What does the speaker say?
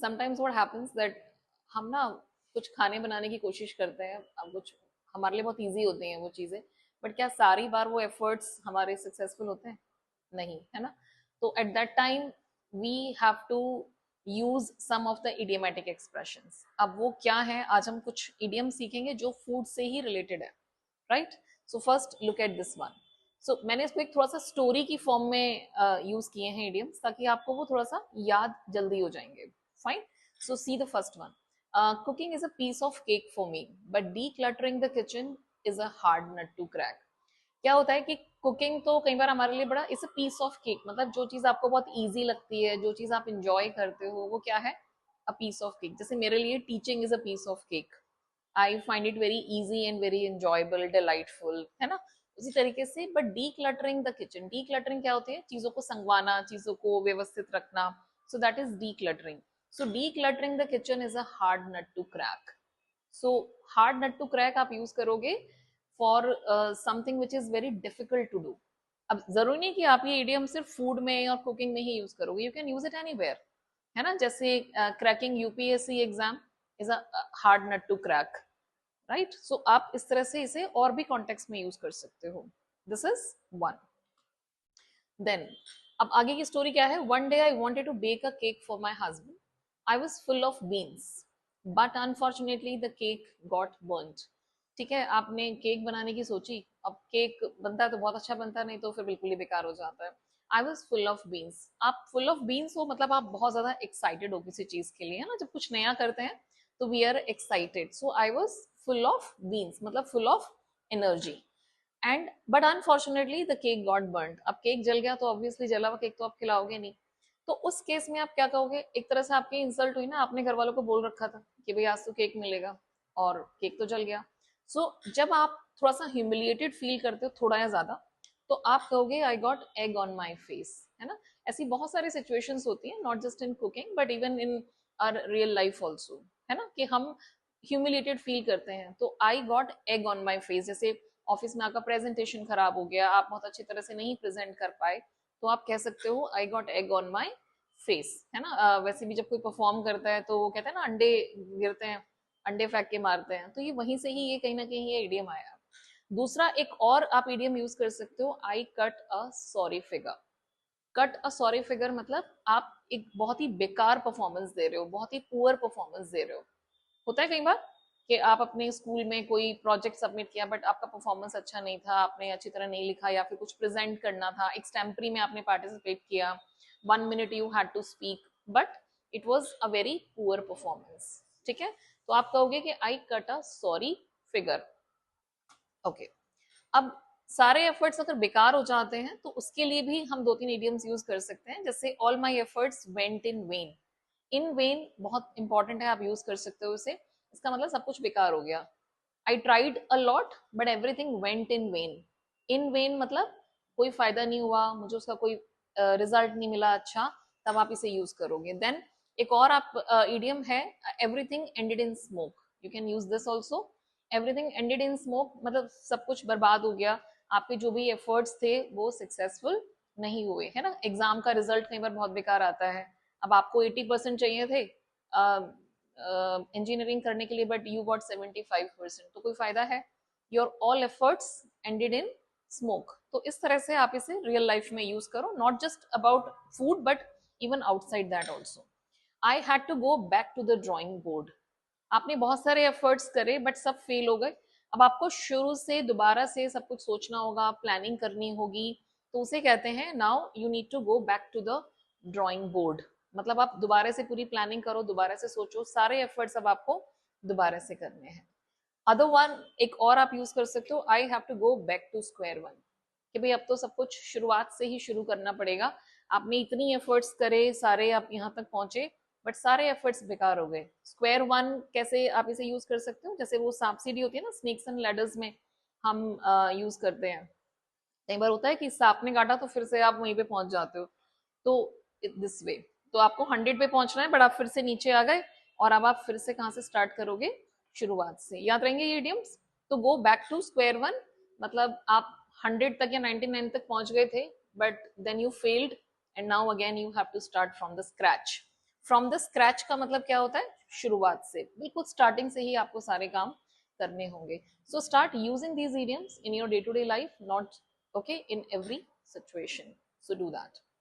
Sometimes what happens that हम ना कुछ खाने बनाने की कोशिश करते हैं, अब कुछ हमारे लिए बहुत इजी होती हैं वो चीज़ें, बट क्या सारी बार वो एफर्ट्स हमारे सक्सेसफुल होते हैं? नहीं, है ना? तो at that time we have to use some of the idiomatic expressions. अब वो क्या है, आज हम कुछ इडियम सीखेंगे जो फूड से ही रिलेटेड है, right? So first look at this one. So मैंने इसको एक थोड़ा सा स्टोरी की फॉर्म में यूज किए हैं इडियम्स, ताकि आपको वो थोड़ा सा याद जल्दी हो जाएंगे। Fine. So see the first one. Cooking is a piece of cake for me, but decluttering the kitchen is a hard nut to crack. क्या होता है कि कुकिंग तो कई बार हमारे लिए बड़ा it's a piece of cake, मतलब जो चीज आपको बहुत इजी लगती है, जो चीज आप इंजॉय करते हो, वो क्या है? A piece of cake. जैसे मेरे लिए teaching is a piece of cake. I find it very easy and very enjoyable, delightful, है ना? उसी तरीके से but decluttering the kitchen, decluttering क्या होती है? चीजों को संगवाना, चीजों को व्यवस्थित रखना। So that is decluttering. So decluttering the kitchen is a hard nut to crack. So hard nut to crack आप यूज करोगे for something which is very difficult to do. अब जरूरी नहीं कि आप ये इडियम सिर्फ food में और कुकिंग में ही यूज करोगे, you can use it anywhere, है ना? जैसे cracking UPSC exam is a hard nut to crack, right? So आप इस तरह से इसे और भी कॉन्टेक्स्ट में यूज कर सकते हो। This is one. देन अब आगे की स्टोरी क्या है? One day I wanted to bake a cake for my husband. I was full of beans but unfortunately the cake got burnt. ठीक है, आपने केक बनाने की सोची, अब केक बनता है तो बहुत अच्छा बनता है, नहीं तो फिर बिल्कुल ही बेकार हो जाता है। आई वॉज फुल ऑफ बीन्स। आप फुल ऑफ बीन्स हो मतलब आप बहुत ज्यादा एक्साइटेड हो किसी चीज के लिए, है ना? जब कुछ नया करते हैं तो we are excited. So I was full of beans मतलब full of energy. And but unfortunately the cake got burned. अब केक जल गया तो ऑब्वियसली जला हुआ केक तो आप खिलाओगे नहीं। तो उस केस में आप क्या कहोगे? एक तरह से आपकी इंसल्ट हुई ना, आपने घर वालों को बोल रखा था कि भाई आज तो केक मिलेगा और केक तो जल गया। सो जब आप थोड़ा सा ह्यूमिलिएटेड फील करते हो, थोड़ा या ज्यादा, तो आप कहोगे I got egg on my face, है ना? ऐसी बहुत सारी सिचुएशंस होती हैं, not just in cooking but even in our real life also, है ना? कि हम ह्यूमिलेटेड फील करते हैं। तो I got egg on my face, जैसे ऑफिस में आपका प्रेजेंटेशन खराब हो गया, आप बहुत अच्छी तरह से नहीं प्रेजेंट कर पाए, तो आप कह सकते हो आई got egg on my face, है ना? वैसे भी जब कोई परफॉर्म करता है तो वो कहते हैं ना, अंडे गिरते हैं, अंडे फेंक के मारते हैं, तो ये वहीं से ही ये कहीं ना कहीं ये इडियम आया। दूसरा एक और आप इडियम यूज कर सकते हो, आई cut a sorry figure. Cut a sorry figure मतलब आप एक बहुत ही बेकार परफॉर्मेंस दे रहे हो, बहुत ही पुअर परफॉर्मेंस दे रहे हो। होता है कई बार कि आप अपने स्कूल में कोई प्रोजेक्ट सबमिट किया बट आपका परफॉर्मेंस अच्छा नहीं था, आपने अच्छी तरह नहीं लिखा, या फिर कुछ प्रेजेंट करना था, एक्सटेम्परी में आपने पार्टिसिपेट किया, 1 minute you had to speak but it was a very poor performance. ठीक है, तो आप कहोगे कि I cut a sorry figure. Okay. अब सारे एफर्ट्स अगर बेकार हो जाते हैं तो उसके लिए भी हम दो तीन इडियम्स यूज कर सकते हैं, जैसे all my efforts went in when. In when बहुत इंपॉर्टेंट है, आप यूज कर सकते हो इसे। इसका मतलब सब कुछ बेकार हो गया। I tried a lot but everything went in when. In when मतलब कोई फायदा नहीं हुआ मुझे, उसका कोई रिजल्ट नहीं मिला अच्छा, तब आप इसे यूज करोगे। देन एक और आप इडियम है, everything ended in smoke. You can use this also. Everything ended in smoke मतलब सब कुछ बर्बाद हो गया, आपके जो भी एफर्ट्स थे वो सक्सेसफुल नहीं हुए, है ना? एग्जाम का रिजल्ट कई बार बहुत बेकार आता है। अब आपको 80% चाहिए थे इंजीनियरिंग करने के लिए, बट यू गॉट 75%, तो कोई फायदा है? Your all efforts ended in smoke. तो इस तरह से आप इसे रियल लाइफ में यूज करो, not just about food but even outside that also. I had to go back to the drawing board. आपने बहुत सारे एफर्ट्स करे बट सब फेल हो गए। अब आपको शुरू से दोबारा से सब कुछ सोचना होगा, प्लानिंग करनी होगी, तो उसे कहते हैं now you need to go back to the drawing board. मतलब आप दोबारा से पूरी प्लानिंग करो, दोबारा से सोचो, सारे एफर्ट्स अब आपको दोबारा से करने हैं। अदर वन एक और आप यूज कर सकते हो, I have to go back to square one. कि भाई अब तो सब कुछ शुरुआत से ही शुरू करना पड़ेगा। आपने इतनी एफर्ट्स करे, सारे आप यहाँ तक पहुंचे, बट सारे एफर्ट्स बेकार हो गए। स्क्वायर वन कैसे आप इसे यूज कर सकते हो? जैसे वो सांप सीढ़ी होती है ना, स्नेक्स एंड लैडर्स में हम यूज करते हैं। कई बार होता है कि सांप ने काटा तो फिर से आप वहीं पे पहुंच जाते हो, तो दिस वे। तो आपको 100 पे पहुंचना है बट आप फिर से नीचे आ गए, और अब आप फिर से कहाँ से स्टार्ट करोगे? शुरुआत से। याद रहेंगे ये इडियम्स? तो go back to square one मतलब आप 100 तक या 99 तक पहुंच गए थे, but then you failed and now again you have to start from the scratch. From the scratch का मतलब क्या होता है, शुरुआत से, बिल्कुल स्टार्टिंग से ही आपको सारे काम करने होंगे. So start using these idioms in your day to day life, not okay in every situation. So do that.